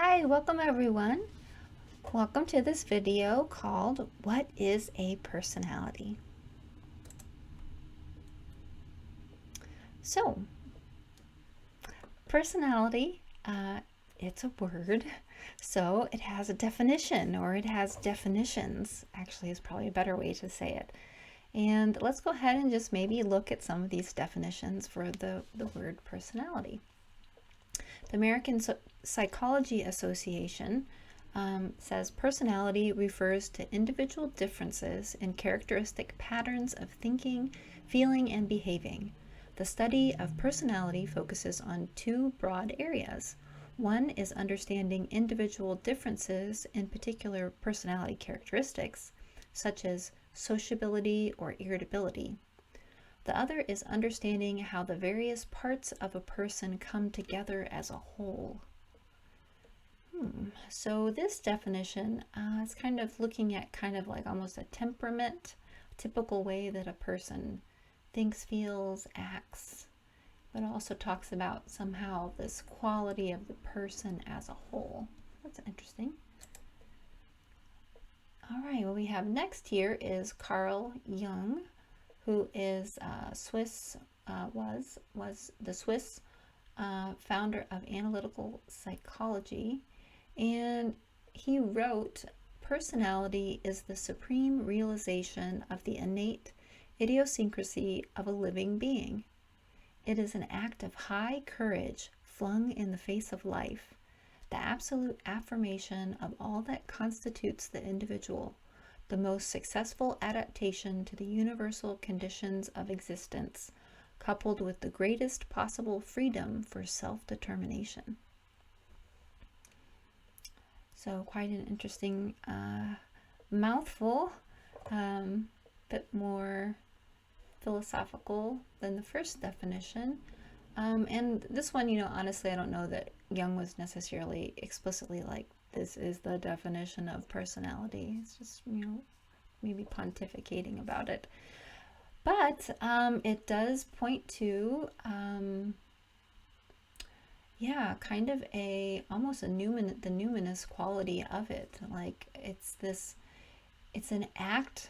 Hi, welcome everyone. Welcome to this video called What is a Personality? So, personality, it's a word, so it has a definition, or it has definitions, actually is probably a better way to say it. And let's go ahead and just maybe look at some of these definitions for the word personality. The American Psychology Association says personality refers to individual differences in characteristic patterns of thinking, feeling, and behaving. The study of personality focuses on two broad areas. One is understanding individual differences in particular personality characteristics, such as sociability or irritability. The other is understanding how the various parts of a person come together as a whole. So this definition is kind of looking at kind of like almost a temperament, typical way that a person thinks, feels, acts, but also talks about somehow this quality of the person as a whole. That's interesting. All right, what we have next here is Carl Jung, who is Swiss, was the Swiss founder of analytical psychology. And he wrote, personality is the supreme realization of the innate idiosyncrasy of a living being. It is an act of high courage flung in the face of life, the absolute affirmation of all that constitutes the individual, the most successful adaptation to the universal conditions of existence, coupled with the greatest possible freedom for self-determination. So quite an interesting mouthful, bit more philosophical than the first definition. And this one, honestly, I don't know that Jung was necessarily explicitly like, this is the definition of personality. It's just, maybe pontificating about it. But it does point to kind of almost the numinous quality of it. Like it's an act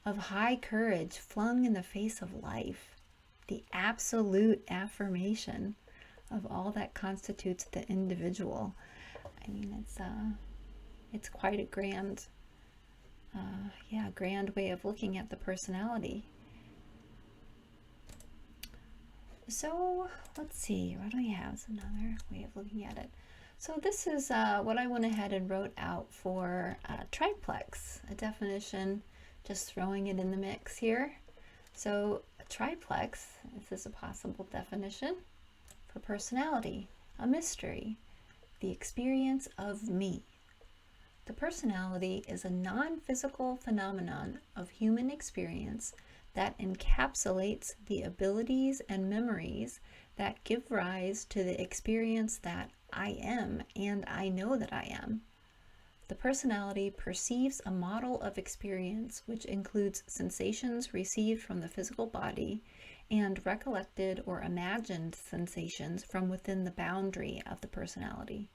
of high courage flung in the face of life, the absolute affirmation of all that constitutes the individual. I mean, it's quite a grand way of looking at the personality. So let's see, what do we have? It's another way of looking at it. So this is what I went ahead and wrote out for triplex, a definition, just throwing it in the mix here. So triplex, this is a possible definition for personality, a mystery, the experience of me. The personality is a non-physical phenomenon of human experience that encapsulates the abilities and memories that give rise to the experience that I am and I know that I am. The personality perceives a model of experience which includes sensations received from the physical body and recollected or imagined sensations from within the boundary of the personality.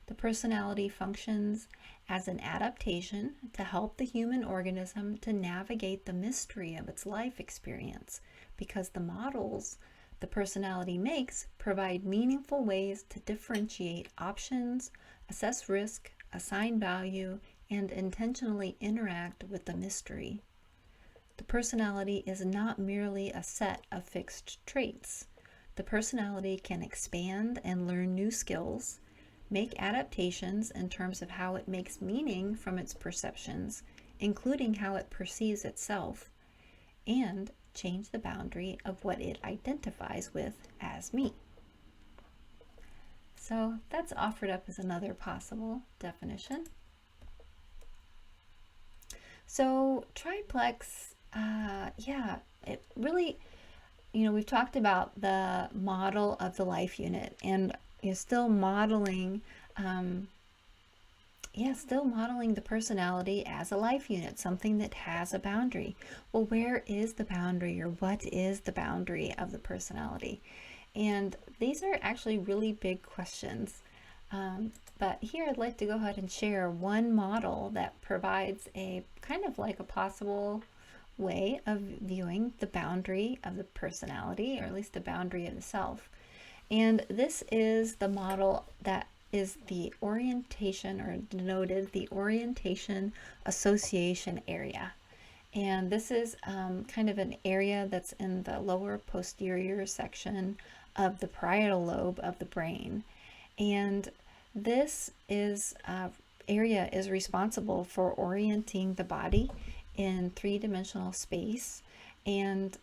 The personality functions as an adaptation to help the human organism to navigate the mystery of its life experience, because the models the personality makes provide meaningful ways to differentiate options, assess risk, assign value, and intentionally interact with the mystery. The personality is not merely a set of fixed traits. The personality can expand and learn new skills, make adaptations in terms of how it makes meaning from its perceptions, including how it perceives itself, and change the boundary of what it identifies with as me. So that's offered up as another possible definition. So triplex, it really, we've talked about the model of the life unit, and you're still modeling the personality as a life unit, something that has a boundary. Well, where is the boundary, or what is the boundary of the personality? And these are actually really big questions. But here I'd like to go ahead and share one model that provides a kind of like a possible way of viewing the boundary of the personality, or at least the boundary of the self. And this is the model that is the orientation, or denoted the orientation association area. And this is kind of an area that's in the lower posterior section of the parietal lobe of the brain. And this is area is responsible for orienting the body in three-dimensional space. And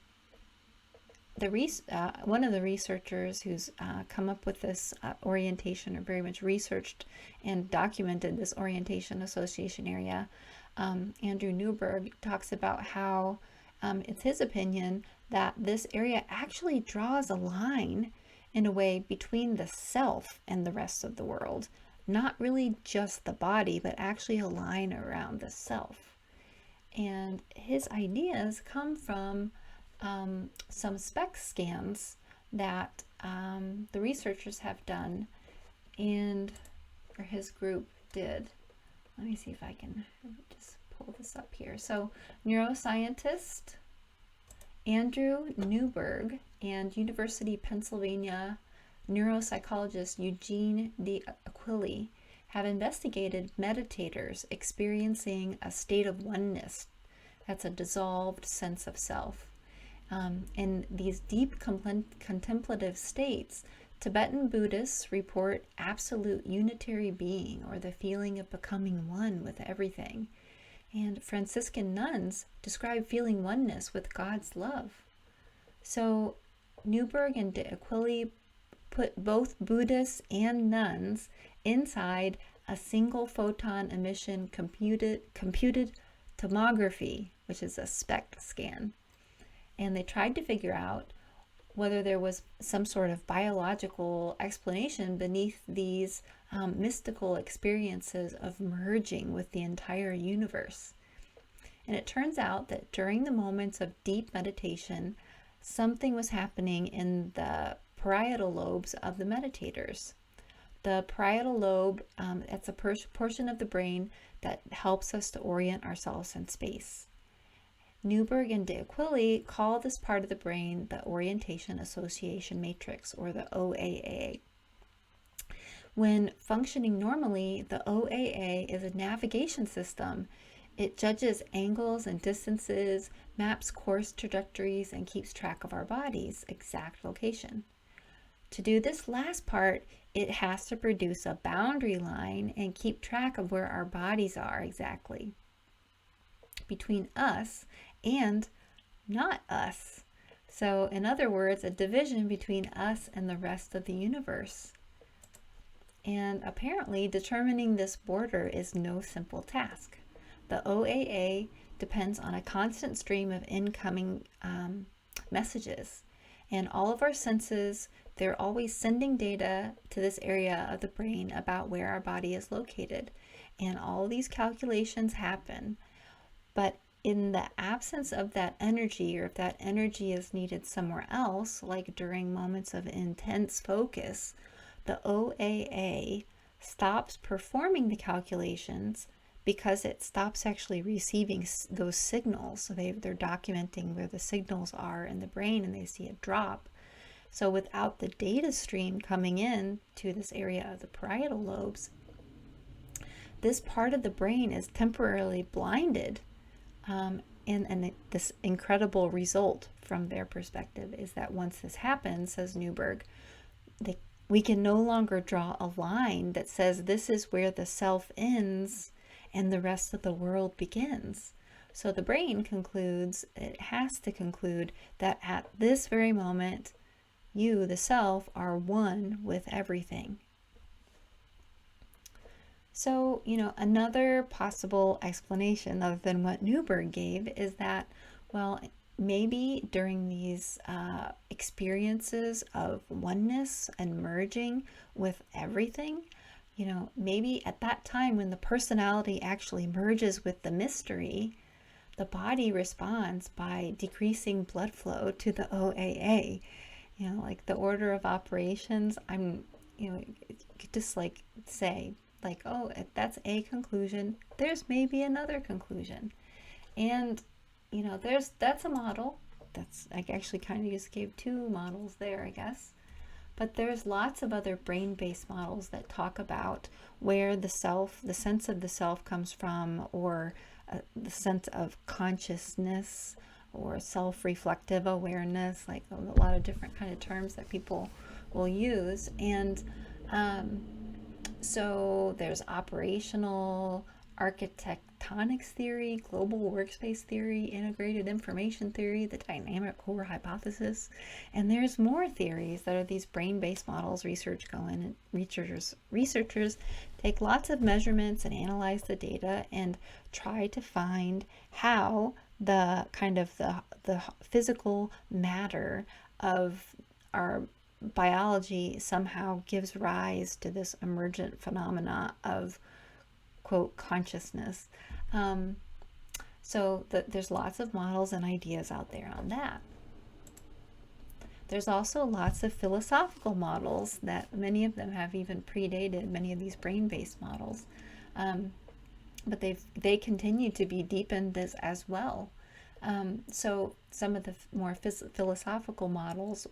one of the researchers who's come up with this orientation, or very much researched and documented this orientation association area, Andrew Newberg, talks about how it's his opinion that this area actually draws a line in a way between the self and the rest of the world. Not really just the body, but actually a line around the self. And his ideas come from some SPECT scans that the researchers have done, or his group did. Let me see if I can just pull this up here. So neuroscientist Andrew Newberg and University of Pennsylvania neuropsychologist Eugene D'Aquili have investigated meditators experiencing a state of oneness. That's a dissolved sense of self. In these deep contemplative states, Tibetan Buddhists report absolute unitary being, or the feeling of becoming one with everything. And Franciscan nuns describe feeling oneness with God's love. So Newberg and D'Aquili put both Buddhists and nuns inside a single photon emission computed tomography, which is a SPECT scan. And they tried to figure out whether there was some sort of biological explanation beneath these mystical experiences of merging with the entire universe. And it turns out that during the moments of deep meditation, something was happening in the parietal lobes of the meditators. The parietal lobe, it's a portion of the brain that helps us to orient ourselves in space. Newberg and D'Aquili call this part of the brain the Orientation Association Matrix, or the OAA. When functioning normally, the OAA is a navigation system. It judges angles and distances, maps course trajectories, and keeps track of our body's exact location. To do this last part, it has to produce a boundary line and keep track of where our bodies are exactly between us and not us. So, in other words, a division between us and the rest of the universe. And apparently, determining this border is no simple task. The OAA depends on a constant stream of incoming messages. And all of our senses, they're always sending data to this area of the brain about where our body is located. And all these calculations happen. But in the absence of that energy, or if that energy is needed somewhere else, like during moments of intense focus, the OAA stops performing the calculations because it stops actually receiving those signals. So they're documenting where the signals are in the brain, and they see a drop. So without the data stream coming in to this area of the parietal lobes, this part of the brain is temporarily blinded. And this incredible result from their perspective is that once this happens, says Newberg, we can no longer draw a line that says this is where the self ends and the rest of the world begins. So the brain concludes, it has to conclude, that at this very moment, you, the self, are one with everything. So, another possible explanation other than what Newberg gave is that, well, maybe during these experiences of oneness and merging with everything, maybe at that time when the personality actually merges with the mystery, the body responds by decreasing blood flow to the OAA. Like the order of operations, I'm you know, you could just like say, like, oh, if that's a conclusion, there's maybe another conclusion. And, you know, that's a model. That's, I actually kind of just gave two models there, I guess. But there's lots of other brain-based models that talk about where the self, the sense of the self comes from, or the sense of consciousness, or self-reflective awareness, like a lot of different kind of terms that people will use. And so there's operational architectonics theory, global workspace theory, integrated information theory, the dynamic core hypothesis, and there's more theories that are these brain-based models. Researchers take lots of measurements and analyze the data and try to find how the kind of the physical matter of our biology somehow gives rise to this emergent phenomena of, quote, consciousness. So there's lots of models and ideas out there on that. There's also lots of philosophical models that many of them have even predated many of these brain-based models. But they continue to be deepened as well. So some of the more philosophical models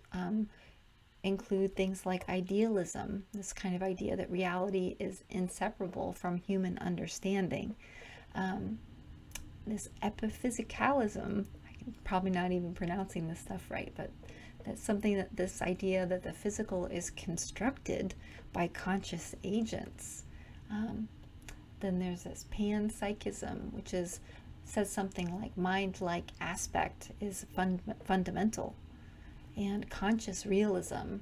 include things like idealism, this kind of idea that reality is inseparable from human understanding. This epiphysicalism, I'm probably not even pronouncing this stuff right, but that's something that this idea that the physical is constructed by conscious agents. Then there's this panpsychism, which says something like mind-like aspect is fundamental. And conscious realism,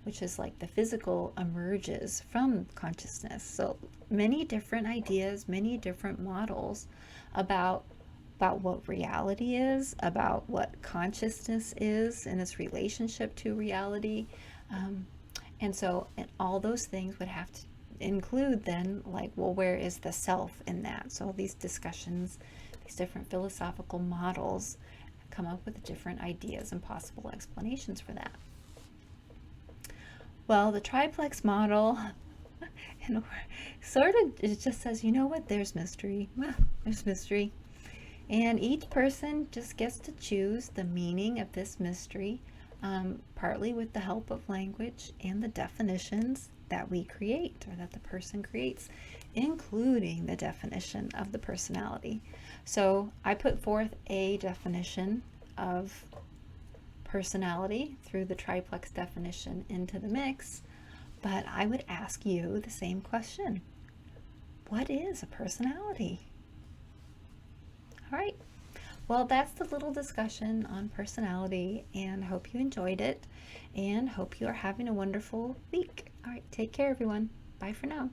which is like the physical emerges from consciousness. So many different ideas, many different models about what reality is, about what consciousness is and its relationship to reality. And all those things would have to include then, like, well, where is the self in that? So these discussions, these different philosophical models come up with different ideas and possible explanations for that. Well, the triplex model sort of, it just says, you know what, there's mystery. Well, there's mystery. And each person just gets to choose the meaning of this mystery, partly with the help of language and the definitions that we create, or that the person creates, including the definition of the personality. So I put forth a definition of personality through the triplex definition into the mix, but I would ask you the same question. What is a personality? All right. Well, that's the little discussion on personality, and hope you enjoyed it, and hope you are having a wonderful week. All right, take care, everyone. Bye for now.